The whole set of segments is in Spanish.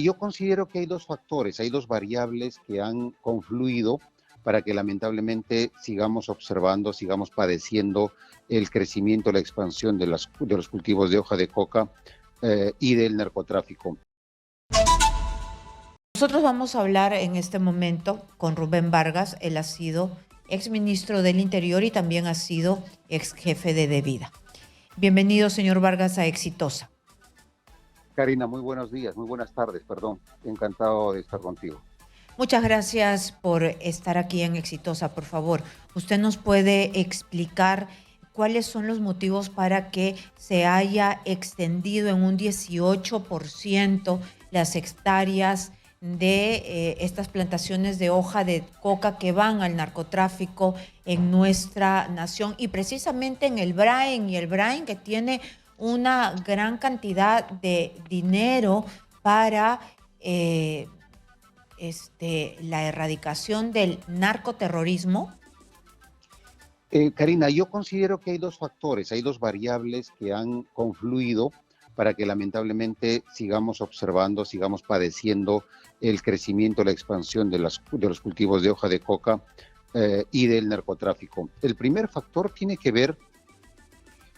Yo considero que hay dos factores, hay dos variables que han confluido para que lamentablemente sigamos observando, sigamos padeciendo el crecimiento, la expansión de los cultivos de hoja de coca y del narcotráfico. Nosotros vamos a hablar en este momento con Rubén Vargas. Él ha sido exministro del Interior y también ha sido ex jefe de Devida. Bienvenido, señor Vargas, a Exitosa. Karina, muy buenos días, muy buenas tardes, perdón. Encantado de estar contigo. Muchas gracias por estar aquí en Exitosa. Por favor, ¿usted nos puede explicar cuáles son los motivos para que se haya extendido en un 18% las hectáreas de estas plantaciones de hoja de coca que van al narcotráfico en nuestra nación y precisamente en el Brain, y el Brain que tiene una gran cantidad de dinero para la erradicación del narcoterrorismo? Karina, yo considero que hay dos factores, hay dos variables que han confluido para que lamentablemente sigamos observando, sigamos padeciendo el crecimiento, la expansión de los cultivos de hoja de coca y del narcotráfico. El primer factor tiene que ver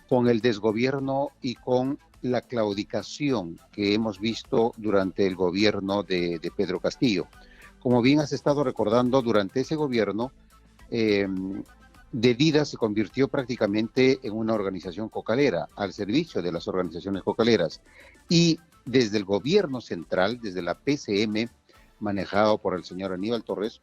con el desgobierno y con la claudicación que hemos visto durante el gobierno de Pedro Castillo. Como bien has estado recordando, durante ese gobierno, Devida se convirtió prácticamente en una organización cocalera, al servicio de las organizaciones cocaleras. Y desde el gobierno central, desde la PCM, manejado por el señor Aníbal Torres,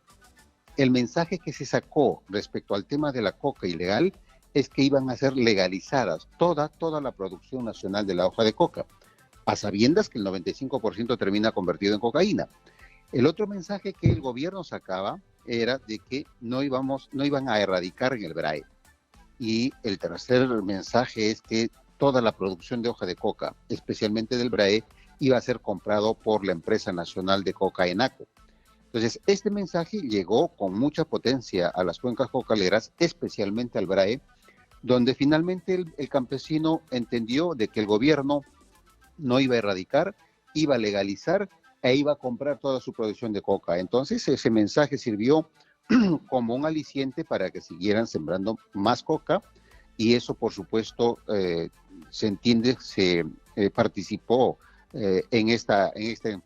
el mensaje que se sacó respecto al tema de la coca ilegal es que iban a ser legalizadas toda la producción nacional de la hoja de coca, a sabiendas que el 95% termina convertido en cocaína. El otro mensaje que el gobierno sacaba era de que no iban a erradicar en el BRAE. Y el tercer mensaje es que toda la producción de hoja de coca, especialmente del BRAE, iba a ser comprado por la empresa nacional de coca ENACO. Entonces, este mensaje llegó con mucha potencia a las cuencas cocaleras, especialmente al BRAE, donde finalmente el campesino entendió de que el gobierno no iba a erradicar, iba a legalizar e iba a comprar toda su producción de coca. Entonces ese mensaje sirvió como un aliciente para que siguieran sembrando más coca y eso por supuesto se entiende, se participó en esta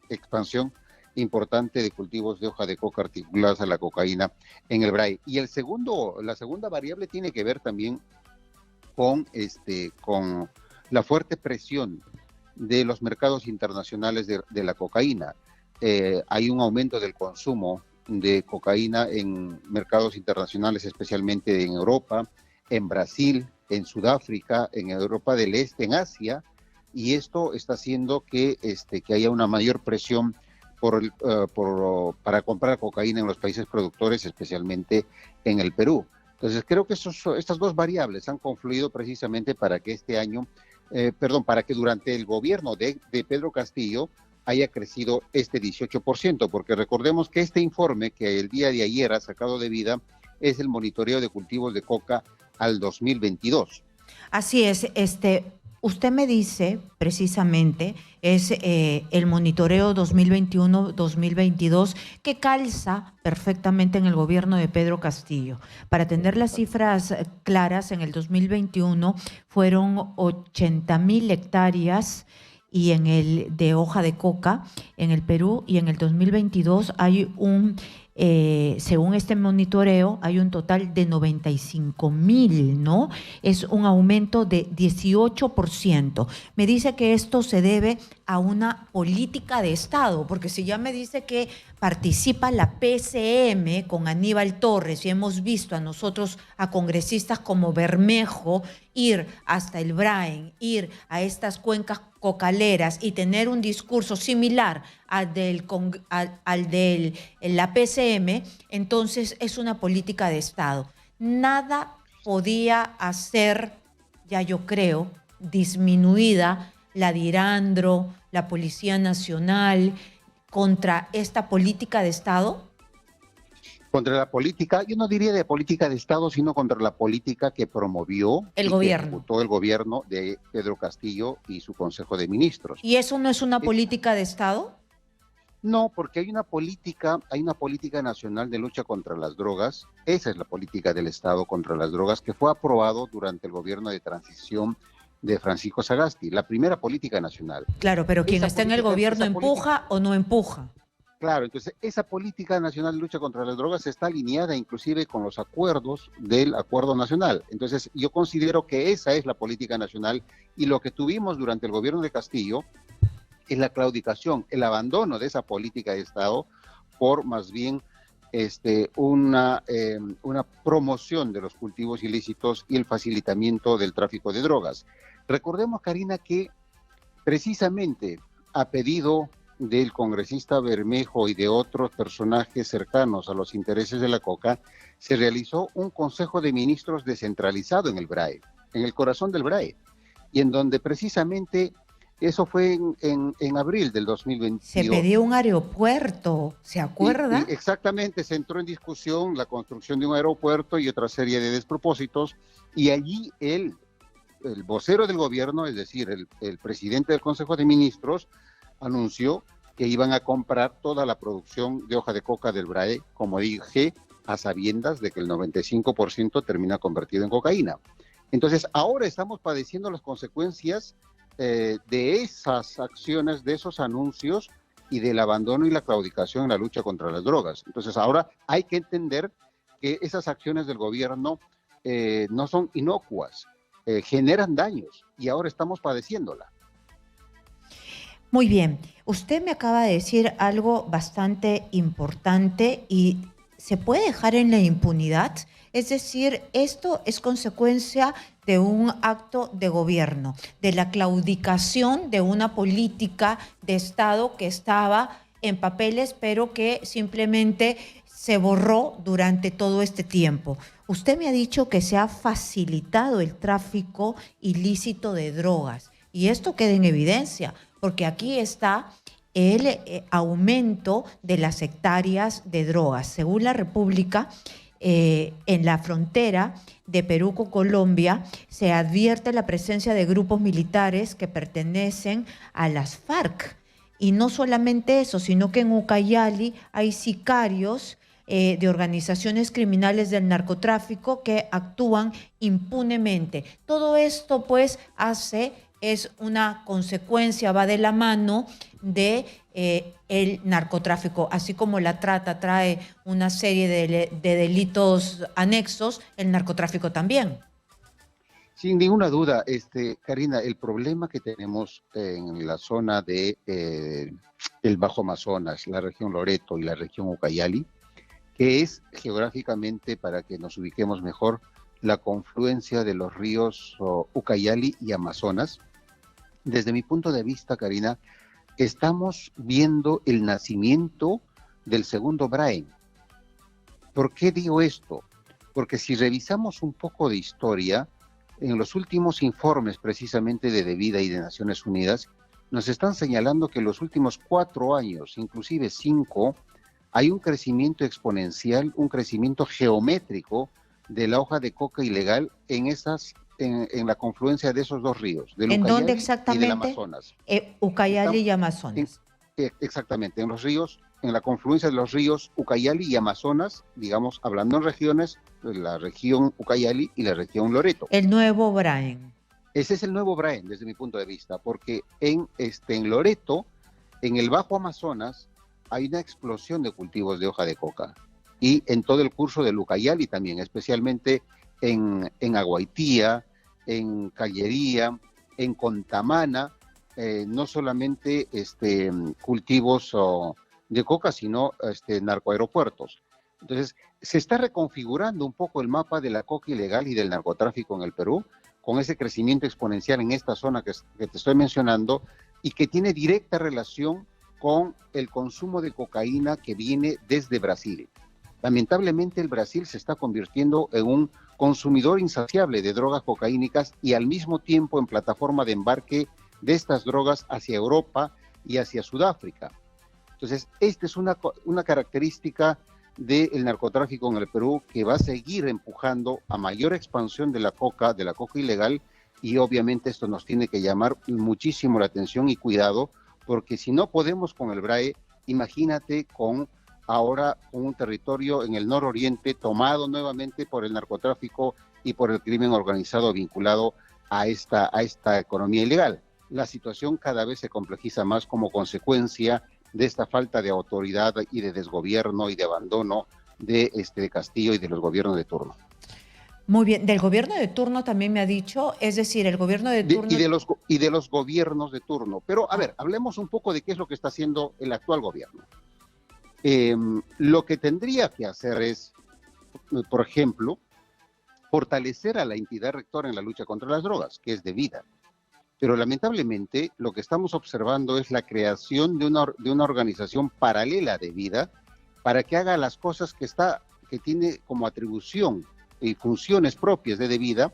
expansión importante de cultivos de hoja de coca articulados a la cocaína en el BRAE. Y la segunda variable tiene que ver también con la fuerte presión de los mercados internacionales de la cocaína. Hay un aumento del consumo de cocaína en mercados internacionales, especialmente en Europa, en Brasil, en Sudáfrica, en Europa del Este, en Asia, y esto está haciendo que haya una mayor presión para comprar cocaína en los países productores, especialmente en el Perú. Entonces creo que estas dos variables han confluido precisamente para que para que durante el gobierno de Pedro Castillo haya crecido este 18%, porque recordemos que este informe que el día de ayer ha sacado Devida es el monitoreo de cultivos de coca al 2022. Así es, usted me dice precisamente, es el monitoreo 2021-2022 que calza perfectamente en el gobierno de Pedro Castillo. Para tener las cifras claras, en el 2021 fueron 80,000 hectáreas y de hoja de coca en el Perú, y en el 2022 hay según este monitoreo, hay un total de 95,000, ¿no? Es un aumento de 18%. Me dice que esto se debe a una política de Estado, porque si ya me dice que participa la PCM con Aníbal Torres y hemos visto a nosotros, a congresistas como Bermejo, ir hasta el Brain, ir a estas cuencas cocaleras y tener un discurso similar al de la PCM, entonces es una política de Estado. Nada podía hacer, ya yo creo, disminuida la DIRANDRO, la Policía Nacional, contra esta política de Estado. Contra la política, yo no diría de política de Estado, sino contra la política que promovió el y gobierno. que ejecutó el gobierno de Pedro Castillo y su Consejo de Ministros. ¿Y eso no es una política de Estado? No, porque hay una política nacional de lucha contra las drogas. Esa es la política del Estado contra las drogas que fue aprobado durante el gobierno de transición de Francisco Sagasti, la primera política nacional. Claro, pero quien está en el gobierno Esa política, empuja o no empuja. claro, entonces esa política nacional de lucha contra las drogas está alineada inclusive con los acuerdos del Acuerdo Nacional. Entonces yo considero que esa es la política nacional y lo que tuvimos durante el gobierno de Castillo es la claudicación, el abandono de esa política de Estado por más bien una promoción de los cultivos ilícitos y el facilitamiento del tráfico de drogas. Recordemos, Karina, que precisamente a pedido del congresista Bermejo y de otros personajes cercanos a los intereses de la coca, se realizó un Consejo de Ministros descentralizado en el BRAE, en el corazón del BRAE, y en donde precisamente eso fue en abril del 2022. Se pidió un aeropuerto, ¿se acuerda? Y exactamente, se entró en discusión la construcción de un aeropuerto y otra serie de despropósitos, y allí el vocero del gobierno, es decir, el presidente del Consejo de Ministros, anunció que iban a comprar toda la producción de hoja de coca del BRAE, como dije, a sabiendas de que el 95% termina convertido en cocaína. Entonces, ahora estamos padeciendo las consecuencias de esas acciones, de esos anuncios y del abandono y la claudicación en la lucha contra las drogas. Entonces, ahora hay que entender que esas acciones del gobierno no son inocuas, generan daños y ahora estamos padeciéndola. Muy bien, usted me acaba de decir algo bastante importante y se puede dejar en la impunidad. Es decir, esto es consecuencia de un acto de gobierno, de la claudicación de una política de Estado que estaba en papeles, pero que simplemente se borró durante todo este tiempo. Usted me ha dicho que se ha facilitado el tráfico ilícito de drogas y esto queda en evidencia, porque aquí está el aumento de las hectáreas de drogas. Según la República, en la frontera de Perú con Colombia se advierte la presencia de grupos militares que pertenecen a las FARC. Y no solamente eso, sino que en Ucayali hay sicarios de organizaciones criminales del narcotráfico que actúan impunemente. Todo esto pues es una consecuencia, va de la mano de el narcotráfico, así como la trata trae una serie de delitos anexos, el narcotráfico también. Sin ninguna duda, Karina, el problema que tenemos en la zona de el Bajo Amazonas, la región Loreto y la región Ucayali, que es geográficamente, para que nos ubiquemos mejor, la confluencia de los ríos Ucayali y Amazonas. Desde mi punto de vista, Karina, estamos viendo el nacimiento del segundo BRAE. ¿Por qué digo esto? Porque si revisamos un poco de historia, en los últimos informes precisamente de DEVIDA y de Naciones Unidas, nos están señalando que en los últimos 4 años, inclusive 5, hay un crecimiento exponencial, un crecimiento geométrico de la hoja de coca ilegal en la confluencia de esos dos ríos, del ¿En dónde Ucayali y del exactamente? Amazonas. Ucayali y Amazonas. Exactamente, en los ríos, en la confluencia de los ríos Ucayali y Amazonas, digamos, hablando en regiones, la región Ucayali y la región Loreto. El nuevo Braen. Ese es el nuevo Braen, desde mi punto de vista, porque en Loreto, en el Bajo Amazonas, hay una explosión de cultivos de hoja de coca. Y en todo el curso del Ucayali también, especialmente en Aguaitía, en Callería, en Contamana, no solamente cultivos de coca, sino narcoaeropuertos. Entonces, se está reconfigurando un poco el mapa de la coca ilegal y del narcotráfico en el Perú, con ese crecimiento exponencial en esta zona que te estoy mencionando y que tiene directa relación con el consumo de cocaína que viene desde Brasil. Lamentablemente el Brasil se está convirtiendo en un consumidor insaciable de drogas cocaínicas y al mismo tiempo en plataforma de embarque de estas drogas hacia Europa y hacia Sudáfrica. Entonces, esta es una característica del narcotráfico en el Perú que va a seguir empujando a mayor expansión de la coca ilegal, y obviamente esto nos tiene que llamar muchísimo la atención y cuidado, porque si no podemos con el BRAE, imagínate ahora con un territorio en el nororiente tomado nuevamente por el narcotráfico y por el crimen organizado vinculado a esta economía ilegal. La situación cada vez se complejiza más como consecuencia de esta falta de autoridad y de desgobierno y de abandono de Castillo y de los gobiernos de turno. Muy bien, del gobierno de turno también me ha dicho, es decir, el gobierno de turno... Y de los gobiernos de turno. Pero, a ver, hablemos un poco de qué es lo que está haciendo el actual gobierno. Lo que tendría que hacer es, por ejemplo, fortalecer a la entidad rectora en la lucha contra las drogas, que es debida. Pero lamentablemente lo que estamos observando es la creación de una organización paralela de vida para que haga las cosas que tiene como atribución y funciones propias de debida,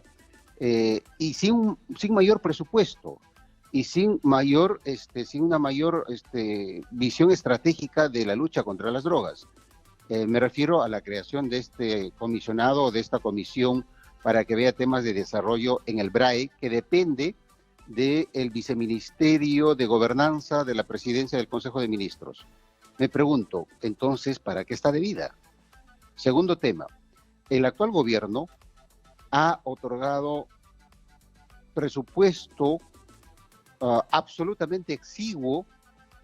y sin mayor presupuesto y sin una mayor visión estratégica de la lucha contra las drogas. Me refiero a la creación de este comisionado o de esta comisión para que vea temas de desarrollo en el BRAE, que depende del viceministerio de gobernanza de la presidencia del Consejo de Ministros. Me pregunto, entonces, ¿para qué está debida? Segundo tema, el actual gobierno ha otorgado presupuesto absolutamente exiguo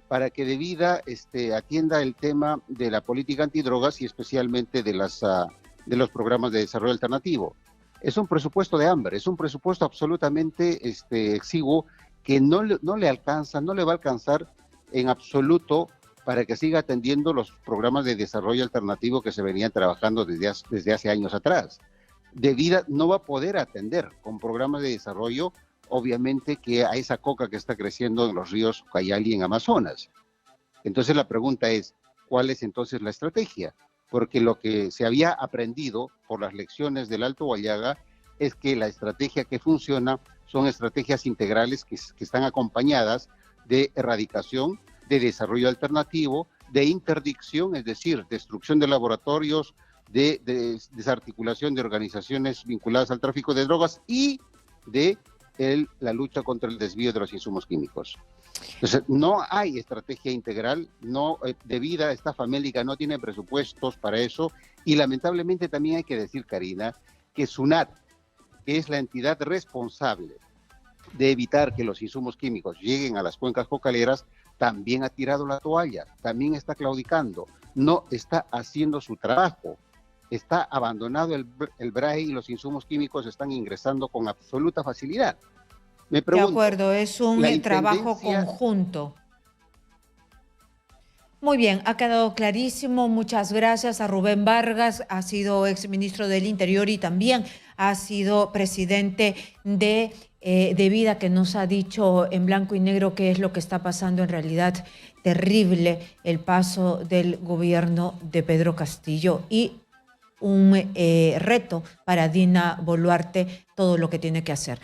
para que debida atienda el tema de la política antidrogas y especialmente de los programas de desarrollo alternativo. Es un presupuesto de hambre, es un presupuesto absolutamente exiguo que no le alcanza, no le va a alcanzar en absoluto para que siga atendiendo los programas de desarrollo alternativo que se venían trabajando desde hace años atrás. Debida no va a poder atender con programas de desarrollo, obviamente, que a esa coca que está creciendo en los ríos Ucayali y en Amazonas. Entonces la pregunta es, ¿cuál es entonces la estrategia? Porque lo que se había aprendido por las lecciones del Alto Huallaga es que la estrategia que funciona son estrategias integrales que están acompañadas de erradicación, de desarrollo alternativo, de interdicción, es decir, destrucción de laboratorios, de desarticulación de organizaciones vinculadas al tráfico de drogas y de la lucha contra el desvío de los insumos químicos. Entonces, no hay estrategia integral, debida, esta famélica no tiene presupuestos para eso, y lamentablemente también hay que decir, Karina, que SUNAT, que es la entidad responsable de evitar que los insumos químicos lleguen a las cuencas cocaleras, también ha tirado la toalla, también está claudicando, no está haciendo su trabajo, está abandonado el BRAE y los insumos químicos están ingresando con absoluta facilidad. Me pregunto, de acuerdo, es un trabajo conjunto. Muy bien, ha quedado clarísimo. Muchas gracias a Rubén Vargas, ha sido exministro del Interior y también ha sido presidente de Vida, que nos ha dicho en blanco y negro qué es lo que está pasando en realidad. Terrible el paso del gobierno de Pedro Castillo y un reto para Dina Boluarte todo lo que tiene que hacer.